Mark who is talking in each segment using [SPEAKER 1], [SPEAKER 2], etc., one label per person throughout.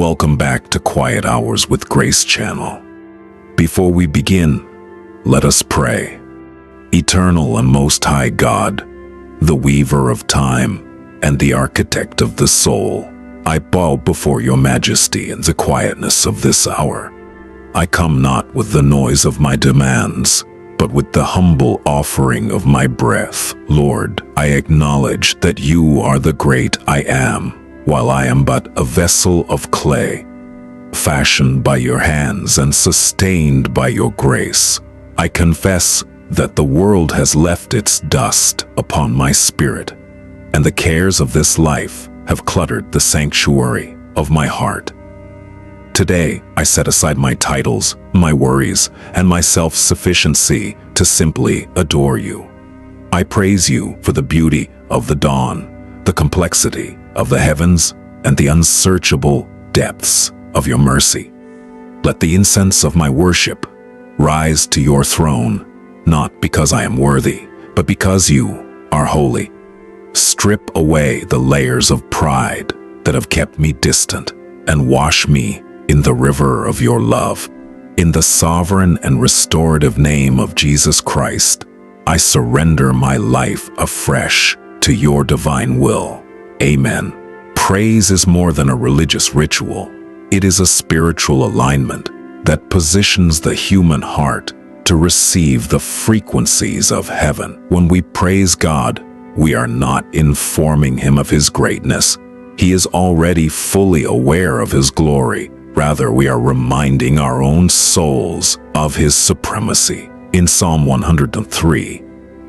[SPEAKER 1] welcome back to Quiet Hours with Grace Channel. Before we begin, let us pray. Eternal and Most High God, the weaver of time and the architect of the soul, I bow before your majesty in the quietness of this hour. I come not with the noise of my demands, but with the humble offering of my breath. Lord, I acknowledge that you are the great I am, while I am but a vessel of clay, fashioned by your hands and sustained by your grace. I confess that the world has left its dust upon my spirit, and the cares of this life have cluttered the sanctuary of my heart. Today, I set aside my titles, my worries, and my self-sufficiency to simply adore you. I praise you for the beauty of the dawn, the complexity of the heavens, and the unsearchable depths of your mercy. Let the incense of my worship rise to your throne, not because I am worthy, but because you are holy. Strip away the layers of pride that have kept me distant and wash me in the river of your love. In the sovereign and restorative name of Jesus Christ, I surrender my life afresh to your divine will. Amen. Praise is more than a religious ritual. It is a spiritual alignment that positions the human heart to receive the frequencies of heaven. When we praise God, we are not informing him of his greatness. He is already fully aware of his glory. Rather, we are reminding our own souls of his supremacy. In Psalm 103,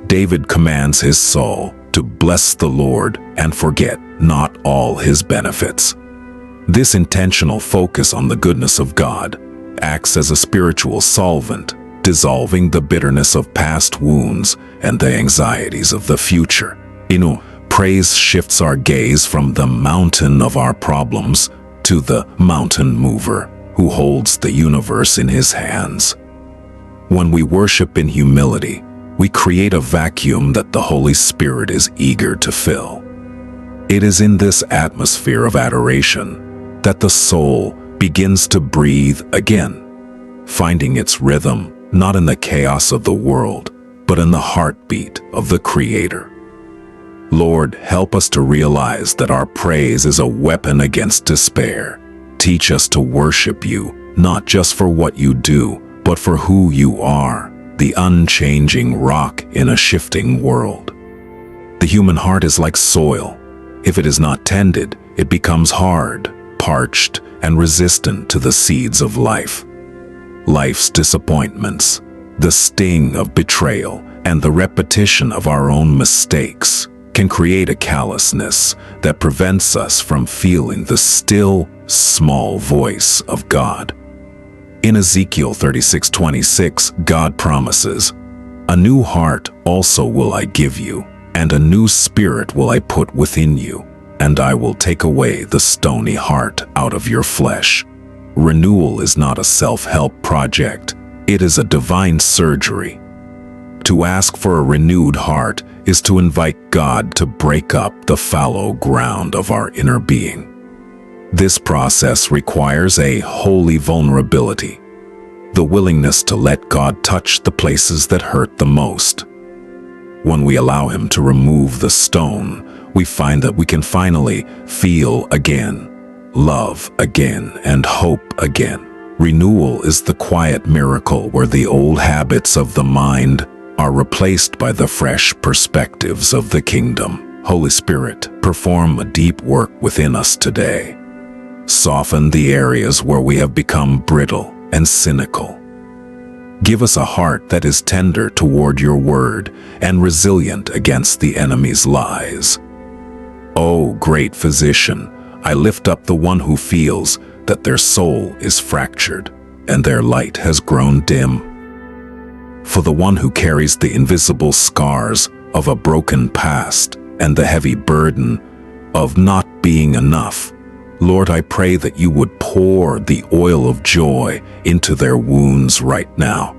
[SPEAKER 1] David commands his soul to bless the Lord and forget not all his benefits. This intentional focus on the goodness of God acts as a spiritual solvent, dissolving the bitterness of past wounds and the anxieties of the future. Praise shifts our gaze from the mountain of our problems to the mountain mover who holds the universe in his hands. When we worship in humility, we create a vacuum that the Holy Spirit is eager to fill. It is in this atmosphere of adoration that the soul begins to breathe again, finding its rhythm not in the chaos of the world, but in the heartbeat of the Creator. Lord, help us to realize that our praise is a weapon against despair. Teach us to worship you, not just for what you do, but for who you are, the unchanging rock in a shifting world. The human heart is like soil. If it is not tended, it becomes hard, parched, and resistant to the seeds of life. Life's disappointments, the sting of betrayal, and the repetition of our own mistakes can create a callousness that prevents us from feeling the still, small voice of God. In Ezekiel 36:26, God promises, "A new heart also will I give you, and a new spirit will I put within you, and I will take away the stony heart out of your flesh." Renewal is not a self-help project, it is a divine surgery. To ask for a renewed heart is to invite God to break up the fallow ground of our inner being. This process requires a holy vulnerability, the willingness to let God touch the places that hurt the most. When we allow him to remove the stone, we find that we can finally feel again, love again, and hope again. Renewal is the quiet miracle where the old habits of the mind are replaced by the fresh perspectives of the kingdom. Holy Spirit, perform a deep work within us today. Soften the areas where we have become brittle and cynical. Give us a heart that is tender toward your word and resilient against the enemy's lies. O great physician, I lift up the one who feels that their soul is fractured and their light has grown dim. For the one who carries the invisible scars of a broken past and the heavy burden of not being enough, Lord, I pray that you would pour the oil of joy into their wounds right now.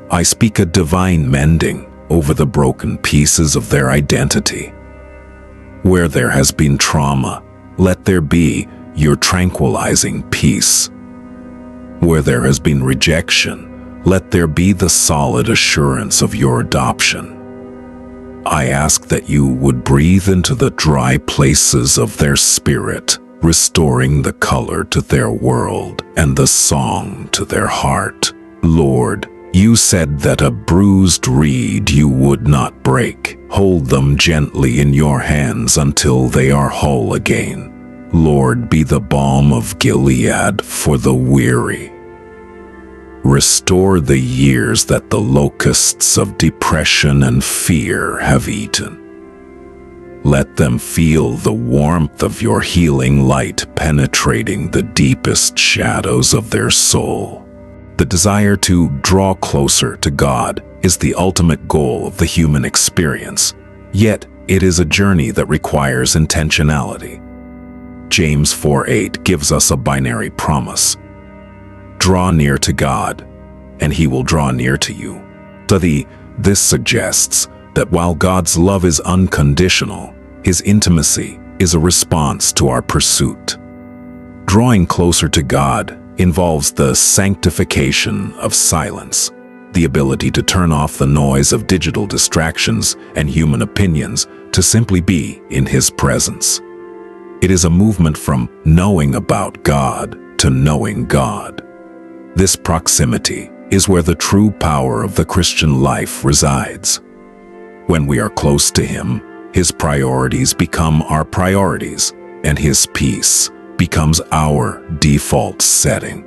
[SPEAKER 1] I speak a divine mending over the broken pieces of their identity. Where there has been trauma, let there be your tranquilizing peace. Where there has been rejection, let there be the solid assurance of your adoption. I ask that you would breathe into the dry places of their spirit, restoring the color to their world and the song to their heart. Lord, you said that a bruised reed you would not break. Hold them gently in your hands until they are whole again. Lord, be the balm of Gilead for the weary. Restore the years that the locusts of depression and fear have eaten. Let them feel the warmth of your healing light penetrating the deepest shadows of their soul. The desire to draw closer to God is the ultimate goal of the human experience, yet it is a journey that requires intentionality. James 4:8 gives us a binary promise. Draw near to God, and He will draw near to you. This suggests that while God's love is unconditional, His intimacy is a response to our pursuit. Drawing closer to God involves the sanctification of silence, the ability to turn off the noise of digital distractions and human opinions to simply be in His presence. It is a movement from knowing about God to knowing God. This proximity is where the true power of the Christian life resides. When we are close to Him, His priorities become our priorities, and His peace becomes our default setting.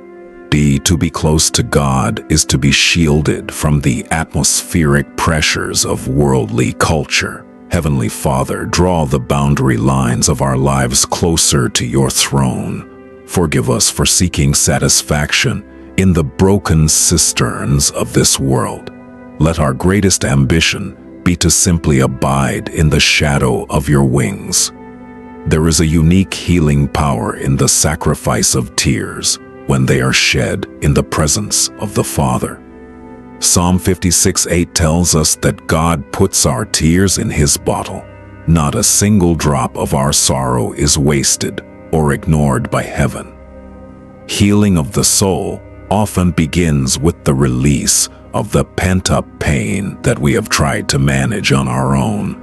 [SPEAKER 1] To be close to God is to be shielded from the atmospheric pressures of worldly culture. Heavenly Father, draw the boundary lines of our lives closer to your throne. Forgive us for seeking satisfaction in the broken cisterns of this world. Let our greatest ambition be to simply abide in the shadow of your wings. There is a unique healing power in the sacrifice of tears when they are shed in the presence of the Father. Psalm 56:8 tells us that God puts our tears in His bottle. Not a single drop of our sorrow is wasted or ignored by heaven. Healing of the soul often begins with the release of the pent-up pain that we have tried to manage on our own.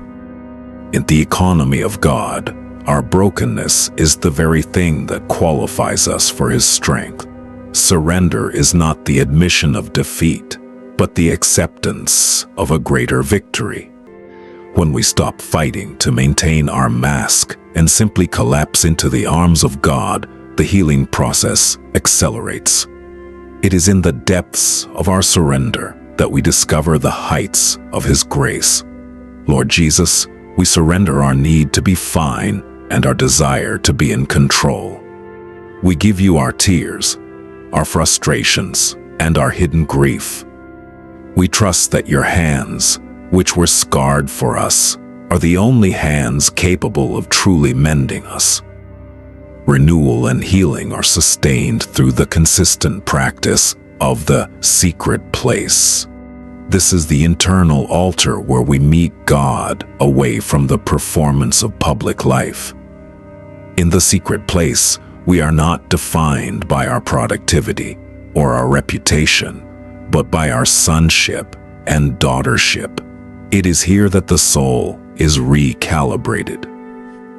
[SPEAKER 1] In the economy of God, our brokenness is the very thing that qualifies us for His strength. Surrender is not the admission of defeat, but the acceptance of a greater victory. When we stop fighting to maintain our mask and simply collapse into the arms of God, the healing process accelerates. It is in the depths of our surrender that we discover the heights of His grace. Lord Jesus, we surrender our need to be fine and our desire to be in control. We give you our tears, our frustrations, and our hidden grief. We trust that your hands, which were scarred for us, are the only hands capable of truly mending us. Renewal and healing are sustained through the consistent practice of the secret place. This is the internal altar where we meet God away from the performance of public life. In the secret place, we are not defined by our productivity or our reputation, but by our sonship and daughtership. It is here that the soul is recalibrated.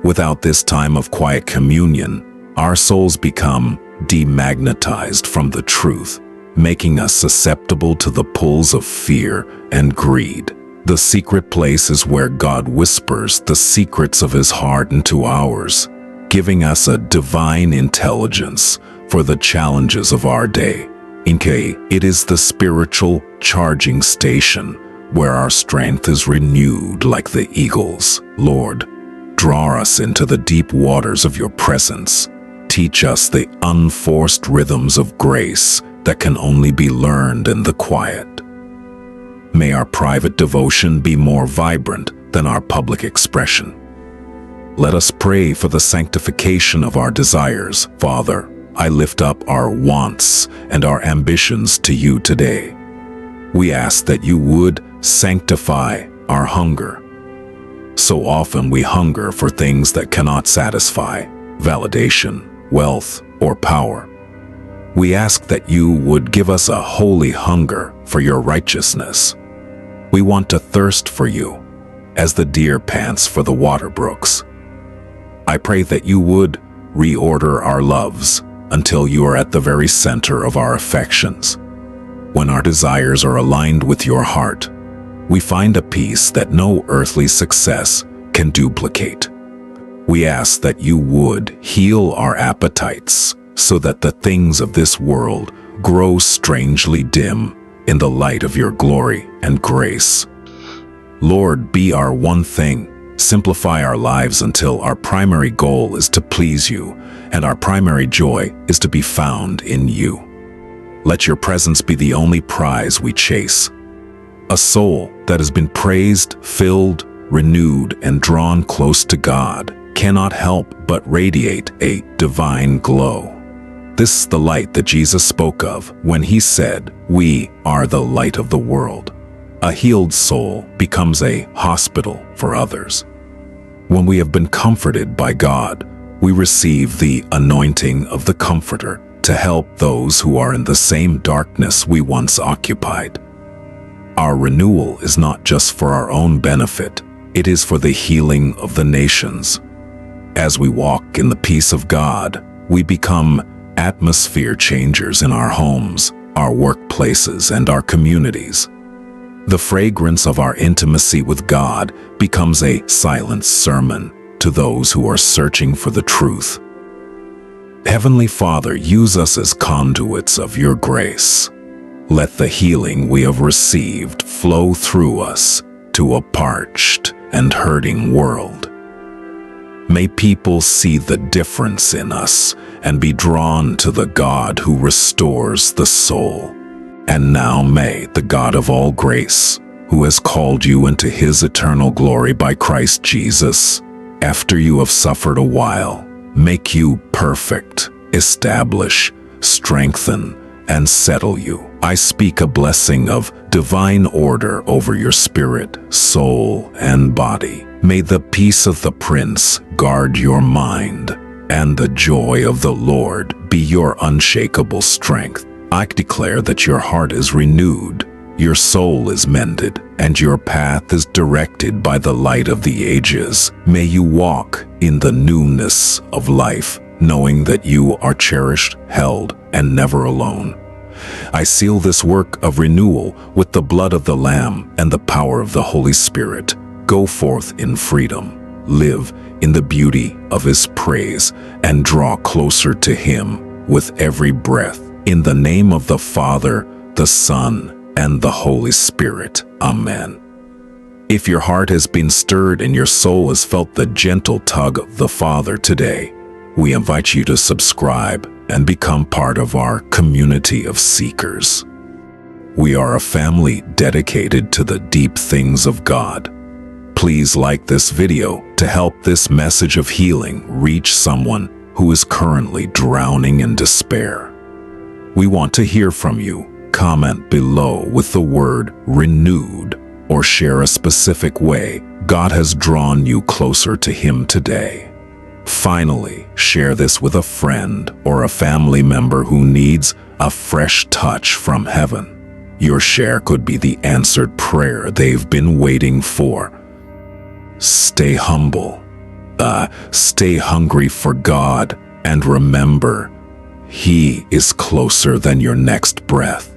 [SPEAKER 1] Without this time of quiet communion, our souls become demagnetized from the truth, making us susceptible to the pulls of fear and greed. The secret place is where God whispers the secrets of His heart into ours, giving us a divine intelligence for the challenges of our day. It is the spiritual charging station where our strength is renewed like the eagle's. Lord, draw us into the deep waters of your presence. Teach us the unforced rhythms of grace that can only be learned in the quiet. May our private devotion be more vibrant than our public expression. Let us pray for the sanctification of our desires. Father, I lift up our wants and our ambitions to you today. We ask that you would sanctify our hunger. So often we hunger for things that cannot satisfy: validation, wealth, or power. We ask that you would give us a holy hunger for your righteousness. We want to thirst for you, as the deer pants for the water brooks. I pray that you would reorder our loves until you are at the very center of our affections. When our desires are aligned with your heart, we find a peace that no earthly success can duplicate. We ask that you would heal our appetites so that the things of this world grow strangely dim in the light of your glory and grace. Lord, be our one thing. Simplify our lives until our primary goal is to please you, and our primary joy is to be found in you. Let your presence be the only prize we chase. A soul that has been praised, filled, renewed, and drawn close to God cannot help but radiate a divine glow. This is the light that Jesus spoke of when he said, "We are the light of the world." A healed soul becomes a hospital for others. When we have been comforted by God, we receive the anointing of the Comforter to help those who are in the same darkness we once occupied. Our renewal is not just for our own benefit, it is for the healing of the nations. As we walk in the peace of God, we become atmosphere changers in our homes, our workplaces, and our communities. The fragrance of our intimacy with God becomes a silent sermon to those who are searching for the truth. Heavenly Father, use us as conduits of your grace. Let the healing we have received flow through us to a parched and hurting world. May people see the difference in us and be drawn to the God who restores the soul. And now may the God of all grace, who has called you into his eternal glory by Christ Jesus, after you have suffered a while, make you perfect, establish, strengthen, and settle you. I speak a blessing of divine order over your spirit, soul, and body. May the peace of the Prince guard your mind, and the joy of the Lord be your unshakable strength. I declare that your heart is renewed, your soul is mended, and your path is directed by the light of the ages. May you walk in the newness of life, knowing that you are cherished, held, and never alone. I seal this work of renewal with the blood of the Lamb and the power of the Holy Spirit. Go forth in freedom, live in the beauty of his praise, and draw closer to him with every breath. In the name of the Father, the Son, and the Holy Spirit. Amen. If your heart has been stirred and your soul has felt the gentle tug of the Father today, we invite you to subscribe and become part of our community of seekers. We are a family dedicated to the deep things of God. Please like this video to help this message of healing reach someone who is currently drowning in despair. We want to hear from you. Comment below with the word renewed, or share a specific way God has drawn you closer to him today. Finally, share this with a friend or a family member who needs a fresh touch from heaven. Your share could be the answered prayer they've been waiting for. Stay humble, stay hungry for God, and remember, he is closer than your next breath.